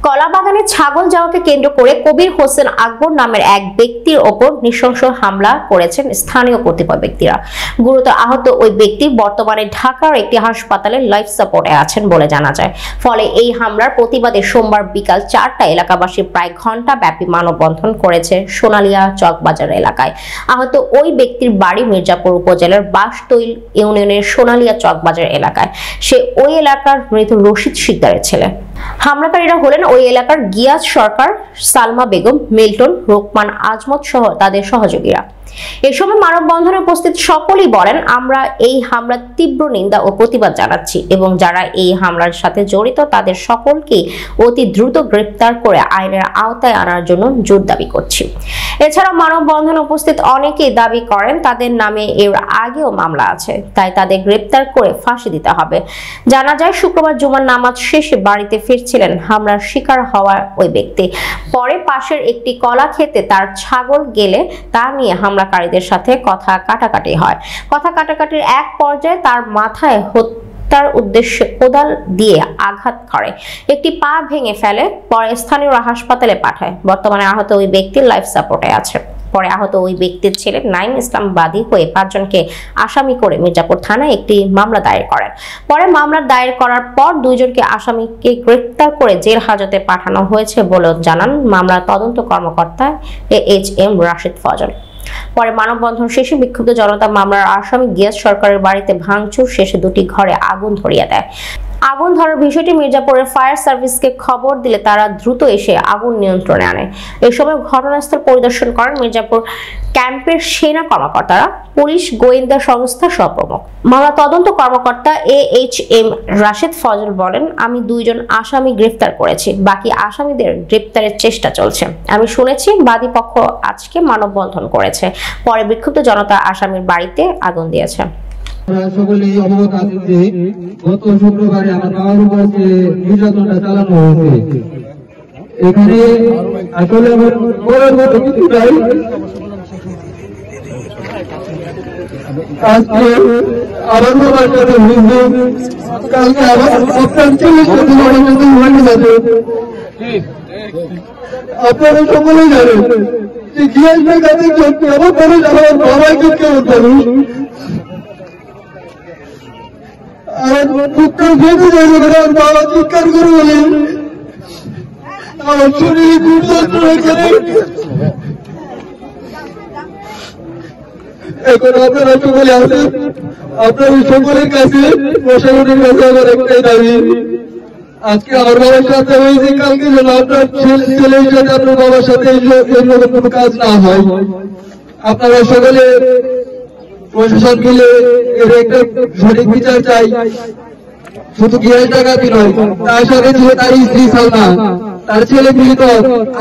কলাবাগানে ছাগল যাওয়াকে কেন্দ্র করে কবির হোসেন আকবর নামের এক ব্যক্তির ওপর নৃশংস হামলা করেছেন স্থানীয় কতিপয় ব্যক্তিরা। গুরুতর আহত ওই ব্যক্তি বর্তমানে ঢাকার একটি হাসপাতালে লাইফ সাপোর্টে আছেন বলে জানা যায়। ফলে এই হামলার প্রতিবাদে সোমবার বিকাল 4টায় এলাকাবাসী প্রায় ঘণ্টা ব্যাপী মানববন্ধন করেছে সোনালিয়া চকবাজার এলাকায়। আহত ওই ব্যক্তির বাড়ি মির্জাপুর উপজেলার বাসতৈল ইউনিয়নের সোনালিয়া চকবাজার এলাকায়। সে ওই এলাকার মৃত রশিদ শিকদারের ছেলে। হামলাকারীরা হলেন ওই এলাকার গিয়াস সরকার, সালমা বেগম, মিল্টন, রোকমান, আজমত সহ তাদের সহযোগীরা। এ সময় মানববন্ধনে উপস্থিত সকলেই বলেন, আমরা এই হামলার তীব্র নিন্দা ও প্রতিবাদ জানাচ্ছি এবং যারা এই হামলার সাথে জড়িত তাদের সকলকে অতি দ্রুত গ্রেপ্তার করে আইনের আওতায় আনার জন্য জোর দাবি করছি। এছাড়া মানববন্ধনে উপস্থিত অনেকেই দাবি করেন তাদের নামে এর আগেও মামলা আছে, তাই তাদের গ্রেপ্তার করে ফাঁসি দিতে হবে। জানা যায় শুক্রবার জুমার নামাজ শেষে বাড়িতে ফিরছিলেন হামলার শিকার হওয়া ওই ব্যক্তি। পরে পাশের একটি কলা খেতে তার ছাগল গেলে তা নিয়ে হামলাকারীদের সাথে কথা কাটাকাটি হয়। কথা কাটাকাটির এক পর্যায়ে তার মাথায় হত্যার উদ্দেশ্যে কোদাল দিয়ে আঘাত করে একটি পা ভেঙে ফেলে। পরে স্থানীয়রা হাসপাতালে পাঠায়। বর্তমানে আহত ওই ব্যক্তি লাইফ সাপোর্টে আছে। পরে আহত ওই ব্যক্তির ছেলে নাইম ইসলাম বাদী হয়ে 5 জনকে আসামি করে মির্জাপুর থানায় একটি মামলা দায়ের করেন। পরে মামলা দায়ের করার পর 2 জনকে আসামিকে গ্রেফতার করে জেল হাজতে পাঠানো হয়েছে বলে জানান মামলার তদন্ত কর্মকর্তা AHM রাশিদ ফজল। পরে মানববন্ধন শেষে বিক্ষুব্ধ জনতা মামলার আসামি গিয়াস সরকারের বাড়িতে ভাঙচুর শেষে 2টি ঘরে আগুন ধরিয়ে দেয়। আগুন ধরার বিষয়টি মির্জাপুরের ফায়ার সার্ভিসকে খবর দিলে তারা দ্রুত এসে আগুন নিয়ন্ত্রণে আনে। এই সময় ঘটনাস্থল পরিদর্শন করেন মির্জাপুর ক্যাম্পের সেনা কর্মকর্তারা, পুলিশ, গোয়েন্দা সংস্থা সহ প্রমুখ। মামলা তদন্ত কর্মকর্তা AHM রাশিদ ফজল বলেন, আমি 2 জন আসামি গ্রেফতার করেছি, বাকি আসামিদের গ্রেফতারের চেষ্টা চলছে। আমি শুনেছি বাদী পক্ষ আজকে মানববন্ধন করেছে, পরে বিক্ষুব্ধ জনতা আসামির বাড়িতে আগুন দিয়েছে। সকলেই অবগত আছেন যে গত শুক্রবারে আমার বাবার উপর যে নির্যাতনটা চালানো হয়েছে, এখানে আসলে আজকে আমার বাবার সাথে কালকে আবার আপনারা সকলেই জানেন যে গিয়াস ভাই কাছে কেমন মানুষ আমার বাবাকে কেমন মানুষ আমার বুকটা ফেটে যায় যখন আমার বাবা চিৎকার করে বলে আমার শরীরে এখন আপনারা সকলে আছেন, আপনাদের সকলের কাছে প্রশাসনের কাছে আমার একটাই দাবি, আজকে আমার বাবার সাথে হয়েছে, কালকে যেন আপনার ছেলের সাথে আপনার বাবার সাথে এরকম কোনো কাজ না হয়। আপনারা সকলে প্রশাসন মিলে এর একটা সঠিক বিচার চাই। শুধু গিয়াস ডাকাতি নয়, তার সাথে ছিল তার স্ত্রী সালমা, তার ছেলে মৃত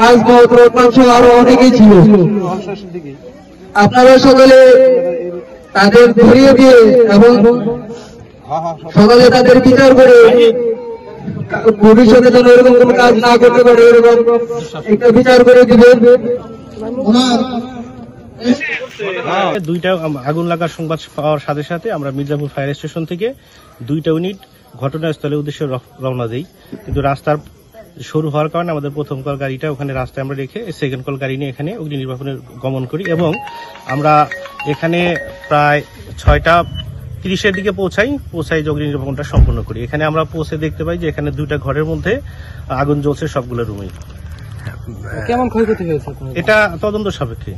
আজমত, রোকমান সহ আরো অনেকেই ছিল। আপনারা সকলে তাদের ধরিয়ে দিয়ে এবং সকলে তাদের বিচার করে ভবিষ্যতে যেন এরকম কোন কাজ না করতে পারে এরকম একটা বিচার করে দিবেন। দুইটা আগুন লাগার সংবাদ পাওয়ার সাথে সাথে আমরা মির্জাপুর ফায়ার স্টেশন থেকে 2টা ইউনিট ঘটনাস্থলের উদ্দেশ্যে রওনা দেই, কিন্তু রাস্তার শুরু হওয়ার কারণে আমাদের প্রথম কল গাড়িটা ওখানে রাস্তায় আমরা রেখে সেকেন্ড কল গাড়ি নিয়ে এখানে অগ্নি নির্বাপনে গমন করি এবং আমরা এখানে প্রায় 6টা30-এর দিকে পৌঁছাই অগ্নি নির্বাপনটা সম্পন্ন করি। এখানে আমরা পৌঁছে দেখতে পাই যে এখানে 2টা ঘরের মধ্যে আগুন জ্বলছে সবগুলো রুমেই। কেমন ক্ষয়ক্ষতি হয়েছে এটা তদন্ত সাপেক্ষে।